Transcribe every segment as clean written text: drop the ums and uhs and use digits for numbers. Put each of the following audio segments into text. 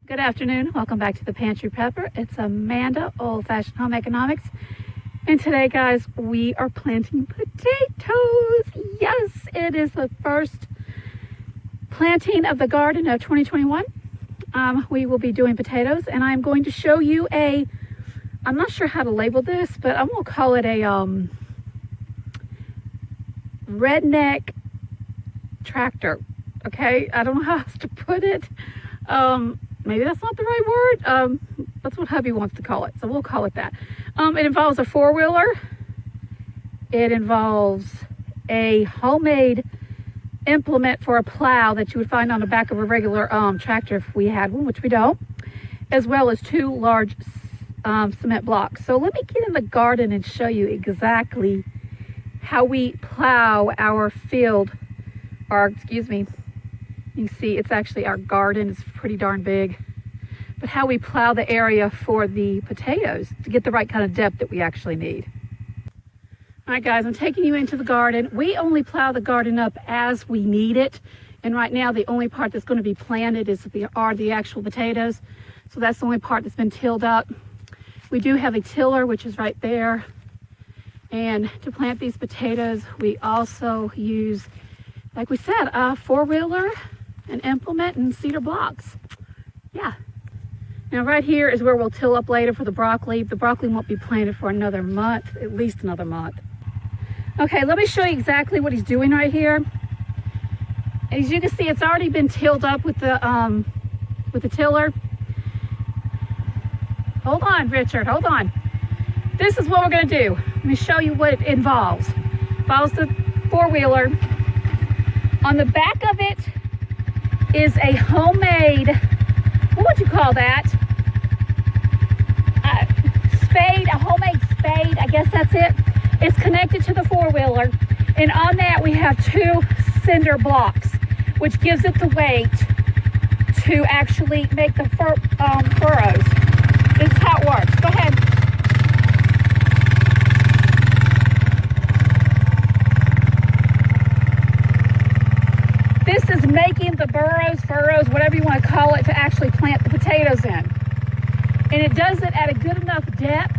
Good afternoon. Welcome back to the Pantry Prepper. It's Amanda, Old Fashioned Home Economics. And today, guys, we are planting potatoes. Yes, it is the first planting of the garden of 2021. We will be doing potatoes, and I'm going to show you I'm not sure how to label this, but I'm going to call it a redneck tractor. Okay, I don't know how else to put it. Maybe that's not the right word. That's what hubby wants to call it, so we'll call it that. It involves a four-wheeler. It involves a homemade implement for a plow that you would find on the back of a regular tractor if we had one, which we don't, as well as two large cement blocks. So let me get in the garden and show you exactly how we plow our field, or excuse me, you can see it's actually our garden. It's pretty darn big. But how we plow the area for the potatoes to get the right kind of depth that we actually need. All right, guys, I'm taking you into the garden. We only plow the garden up as we need it. And right now, the only part that's going to be planted are the actual potatoes. So that's the only part that's been tilled up. We do have a tiller, which is right there. And to plant these potatoes, we also use, like we said, a four-wheeler, an implement, and cedar blocks. Yeah. Now right here is where we'll till up later for the broccoli. The broccoli won't be planted for another month, at least another month. Okay, let me show you exactly what he's doing right here. As you can see, it's already been tilled up with the tiller. Hold on, Richard, hold on. This is what we're gonna do. Let me show you what it involves. Involves the four-wheeler. On the back of it is a homemade, what would you call that? Spade, a homemade spade, I guess that's it. It's connected to the four-wheeler, and on that we have two cinder blocks, which gives it the weight to actually make the furrows. This is how it works. Go ahead. This is making the furrows, whatever you want to call it, to actually plant the potatoes in. And it does it at a good enough depth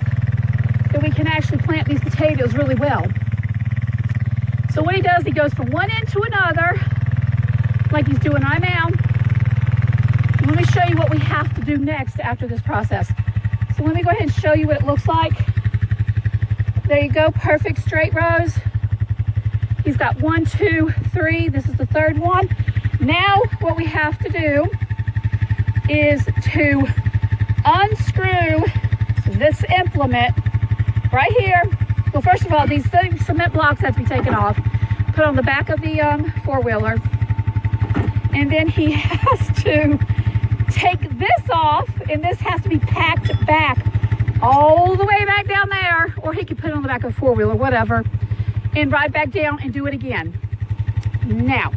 that we can actually plant these potatoes really well. So what he does, he goes from one end to another, like he's doing right now. And let me show you what we have to do next after this process. So let me go ahead and show you what it looks like. There you go, perfect straight rows. He's got 1, 2, 3. This is the third one. Now what we have to do is to unscrew this implement right here. Well, first of all, these cement blocks have to be taken off, put on the back of the four-wheeler, and then he has to take this off, and this has to be packed back all the way back down there, or he could put it on the back of the four-wheeler, whatever, and ride back down and do it again. Now,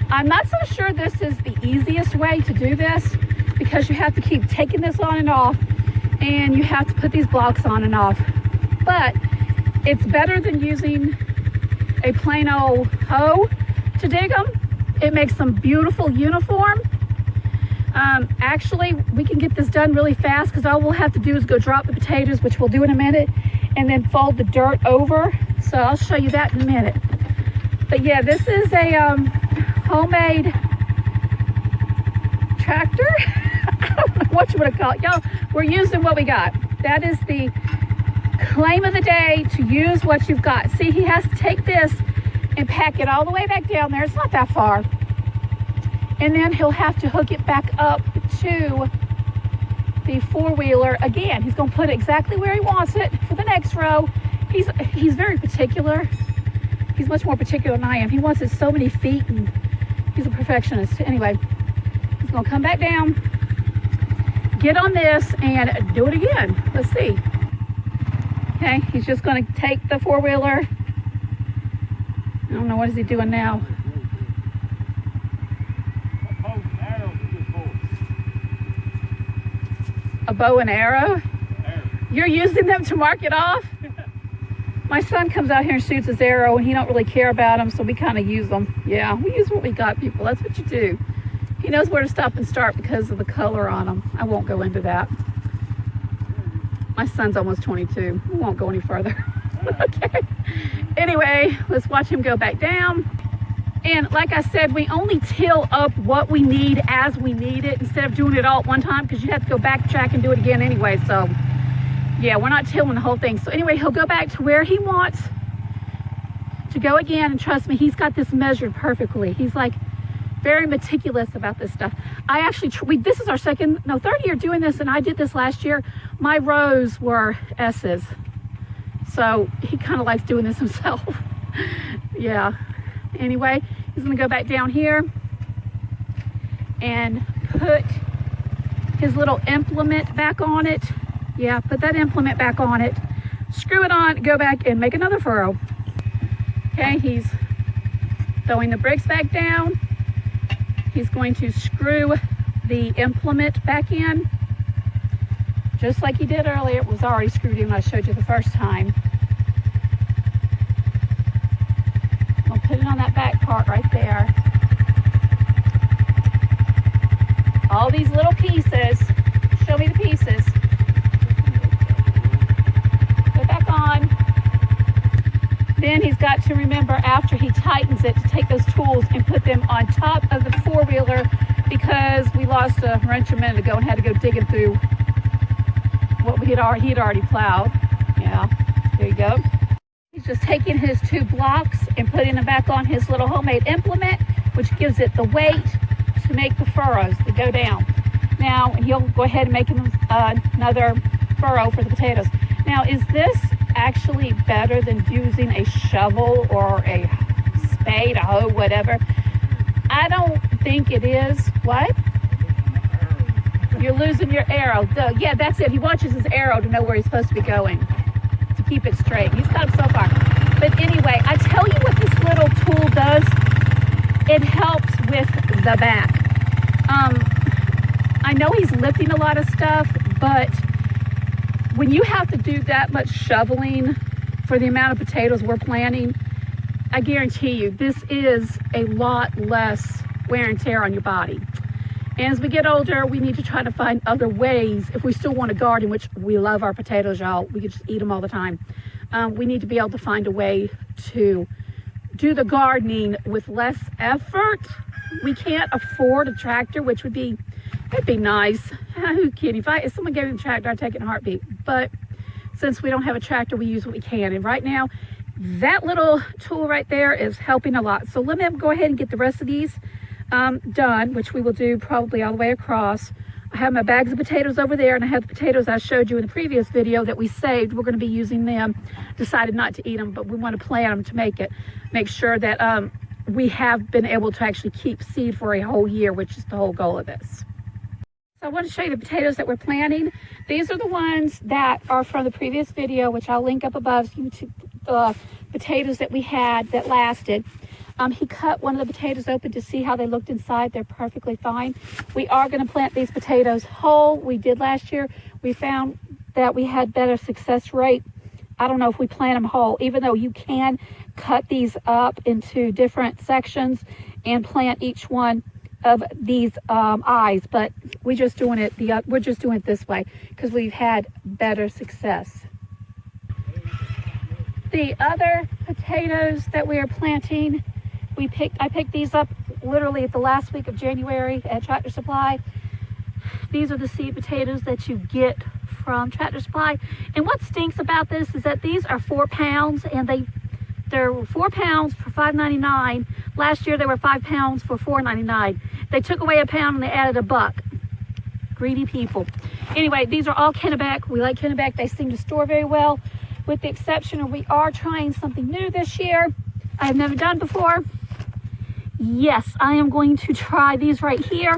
I'm not so sure this is the easiest way to do this, because you have to keep taking this on and off, and you have to put these blocks on and off. But it's better than using a plain old hoe to dig them. It makes them beautiful uniform. Actually, we can get this done really fast, because all we'll have to do is go drop the potatoes, which we'll do in a minute, and then fold the dirt over. So I'll show you that in a minute. But yeah, this is a homemade tractor. I don't know what you want to call it. Y'all, we're using what we got. That is the claim of the day, to use what you've got. See, he has to take this and pack it all the way back down there. It's not that far. And then he'll have to hook it back up to the four-wheeler again. He's going to put it exactly where he wants it for the next row. He's very particular. He's much more particular than I am. He wants it so many feet, and he's a perfectionist. Anyway, he's going to come back down, get on this, and do it again. Let's see. Okay, he's just going to take the four-wheeler. I don't know, what is he doing now? A bow and arrow? You're using them to mark it off? My son comes out here and shoots his arrow, and he don't really care about them, so we kind of use them. Yeah, we use what we got, people. That's what you do. He knows where to stop and start because of the color on them. I won't go into that. My son's almost 22. We won't go any further. Okay. Anyway, let's watch him go back down. And like I said, we only till up what we need as we need it instead of doing it all at one time, because you have to go backtrack and do it again anyway. So yeah, we're not tilling the whole thing. So anyway, he'll go back to where he wants to go again. And trust me, he's got this measured perfectly. He's like very meticulous about this stuff. I actually, this is our third year doing this, and I did this last year. My rows were S's. So he kind of likes doing this himself. Yeah. Anyway, he's going to go back down here and put his little implement back on it. Yeah, put that implement back on it. Screw it on, go back and make another furrow. Okay, he's throwing the bricks back down. He's going to screw the implement back in. Just like he did earlier. It was already screwed in when I showed you the first time. I'll put it on that back part right there. All these little pieces. Show me the pieces. Put it back on. Then he's got to remember, after he tightens it, to take those tools and put them on top of the four-wheeler, because we lost a wrench a minute ago and had to go digging through what he had already plowed. Yeah, there you go. He's just taking his two blocks and putting them back on his little homemade implement, which gives it the weight to make the furrows that go down. Now, he'll go ahead and make another furrow for the potatoes. Now, is this actually better than using a shovel or a spade, a hoe, whatever? I don't think it is. What? You're losing your arrow. Yeah, that's it. He watches his arrow to know where he's supposed to be going, to keep it straight. He's got it so far. But anyway, I tell you what this little tool does. It helps with the back. I know he's lifting a lot of stuff, but when you have to do that much shoveling for the amount of potatoes we're planting, I guarantee you this is a lot less wear and tear on your body. And as we get older, we need to try to find other ways. If we still want to garden, which we love our potatoes, y'all, we could just eat them all the time. We need to be able to find a way to do the gardening with less effort. We can't afford a tractor, which would be, it'd be nice. Who kidding? If someone gave me a tractor, I'd take it in a heartbeat. But since we don't have a tractor, we use what we can. And right now, that little tool right there is helping a lot. So let me go ahead and get the rest of these done, which we will do probably all the way across. I have my bags of potatoes over there, and I have the potatoes I showed you in the previous video that we saved. We're going to be using them. Decided not to eat them, but we want to plant them to make sure that we have been able to actually keep seed for a whole year, which is the whole goal of this. So I want to show you the potatoes that we're planting. These are the ones that are from the previous video, which I'll link up above. The potatoes that we had that lasted. He cut one of the potatoes open to see how they looked inside. They're perfectly fine. We are going to plant these potatoes whole. We did last year. We found that we had better success rate. I don't know if we plant them whole, even though you can cut these up into different sections and plant each one of these eyes, but we're just doing it this way because we've had better success. The other potatoes that we are planting, I picked these up literally at the last week of January at Tractor Supply. These are the seed potatoes that you get from Tractor Supply. And what stinks about this is that these are 4 pounds, and they're 4 pounds for $5.99. Last year they were 5 pounds for $4.99. They took away a pound and they added $1. Greedy people. Anyway, these are all Kennebec. We like Kennebec. They seem to store very well, with the exception of we are trying something new this year I have never done before. Yes, I am going to try these right here.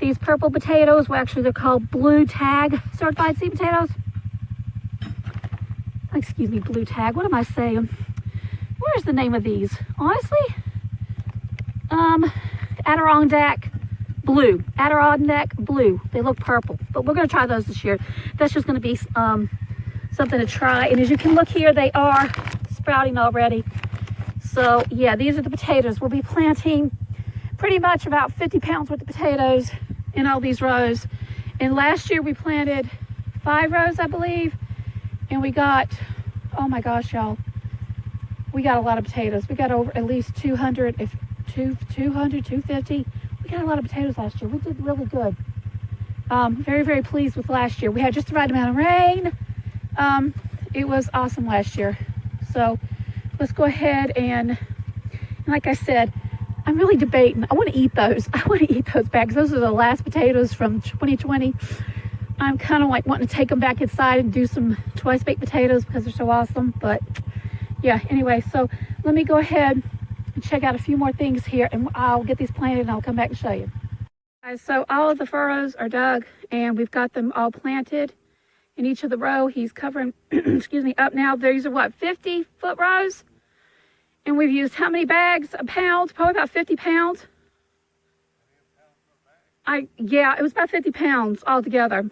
These purple potatoes, well, actually they're called Blue Tag certified seed potatoes. Excuse me, Blue Tag, what am I saying? Where's the name of these? Honestly, Adirondack Blue. Adirondack Blue. They look purple, but we're going to try those this year. That's just going to be something to try. And as you can look here, they are sprouting already. So yeah, these are the potatoes. We'll be planting pretty much about 50 pounds worth of potatoes in all these rows. And last year we planted 5 rows, I believe, and we got, oh my gosh, y'all, we got a lot of potatoes. We got over at least 200, 250. We got a lot of potatoes last year. We did really good. Very, very pleased with last year. We had just the right amount of rain. It was awesome last year. So let's go ahead and like I said, I'm really debating. I want to eat those. I want to eat those bags. Those are the last potatoes from 2020. I'm kind of like wanting to take them back inside and do some twice baked potatoes because they're so awesome. But yeah, anyway, so let me go ahead and check out a few more things here, and I'll get these planted and I'll come back and show you. Guys, so all of the furrows are dug and we've got them all planted in each of the row. He's covering, excuse me, up now. These are what, 50-foot rows? And we've used how many bags? A pound? Probably about 50 pounds. Yeah, it was about 50 pounds altogether.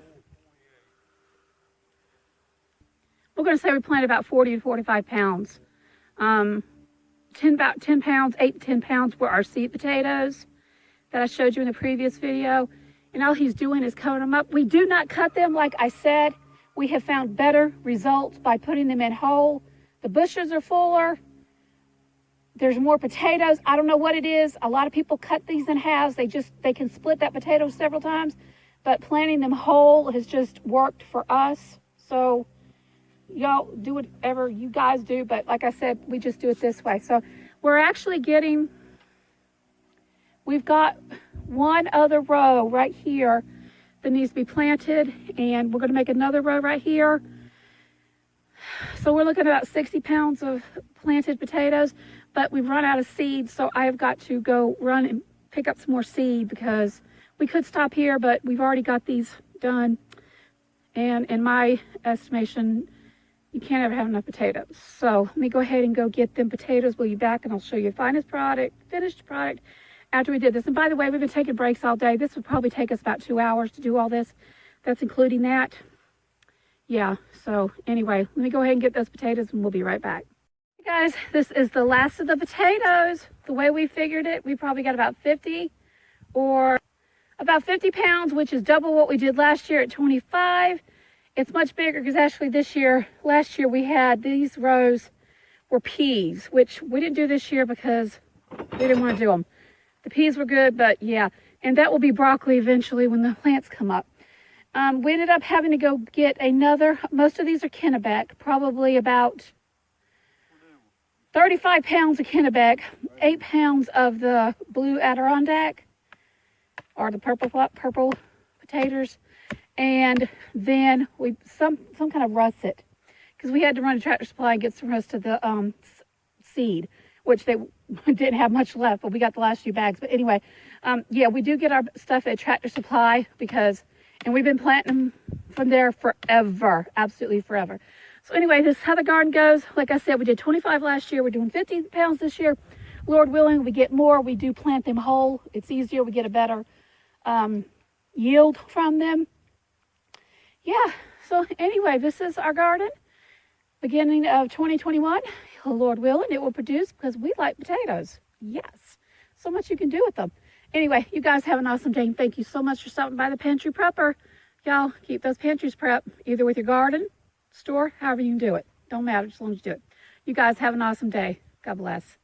We're going to say we planted about 40 to 45 pounds. About 10 pounds, 8 to 10 pounds were our seed potatoes that I showed you in the previous video. And all he's doing is covering them up. We do not cut them, like I said. We have found better results by putting them in whole. The bushes are fuller. There's more potatoes. I don't know what it is. A lot of people cut these in halves. They can split that potato several times, but planting them whole has just worked for us. So y'all do whatever you guys do, but like I said, we just do it this way. So we're actually we've got one other row right here that needs to be planted, and we're going to make another row right here. So we're looking at about 60 pounds of planted potatoes, but we've run out of seed, so I have got to go run and pick up some more seed because we could stop here, but we've already got these done. And in my estimation, you can't ever have enough potatoes. So let me go ahead and go get them potatoes. We'll be back and I'll show you the finished product after we did this. And by the way, we've been taking breaks all day. This would probably take us about 2 hours to do all this. That's including that. Yeah, so anyway, let me go ahead and get those potatoes and we'll be right back. Hey guys, this is the last of the potatoes. The way we figured it, we probably got about 50 pounds, which is double what we did last year at 25. It's much bigger because actually last year we had these rows were peas, which we didn't do this year because we didn't want to do them. The peas were good, but yeah, and that will be broccoli eventually when the plants come up. We ended up having to go get most of these are Kennebec, probably about 35 pounds of Kennebec, 8 pounds of the blue Adirondack, or the purple potatoes, and then some kind of russet, because we had to run to Tractor Supply and get some rest of the seed, which they didn't have much left, but we got the last few bags. But anyway, yeah, we do get our stuff at Tractor Supply and we've been planting them from there forever, absolutely forever. So anyway, this is how the garden goes. Like I said, we did 25 last year. We're doing 50 pounds this year. Lord willing, we get more. We do plant them whole. It's easier. We get a better yield from them. Yeah, so anyway, this is our garden. Beginning of 2021, Lord willing, it will produce because we like potatoes. Yes, so much you can do with them. Anyway, you guys have an awesome day, and thank you so much for stopping by the Pantry Prepper. Y'all, keep those pantries prep, either with your garden, store, however you can do it. Don't matter, as long as you do it. You guys have an awesome day. God bless.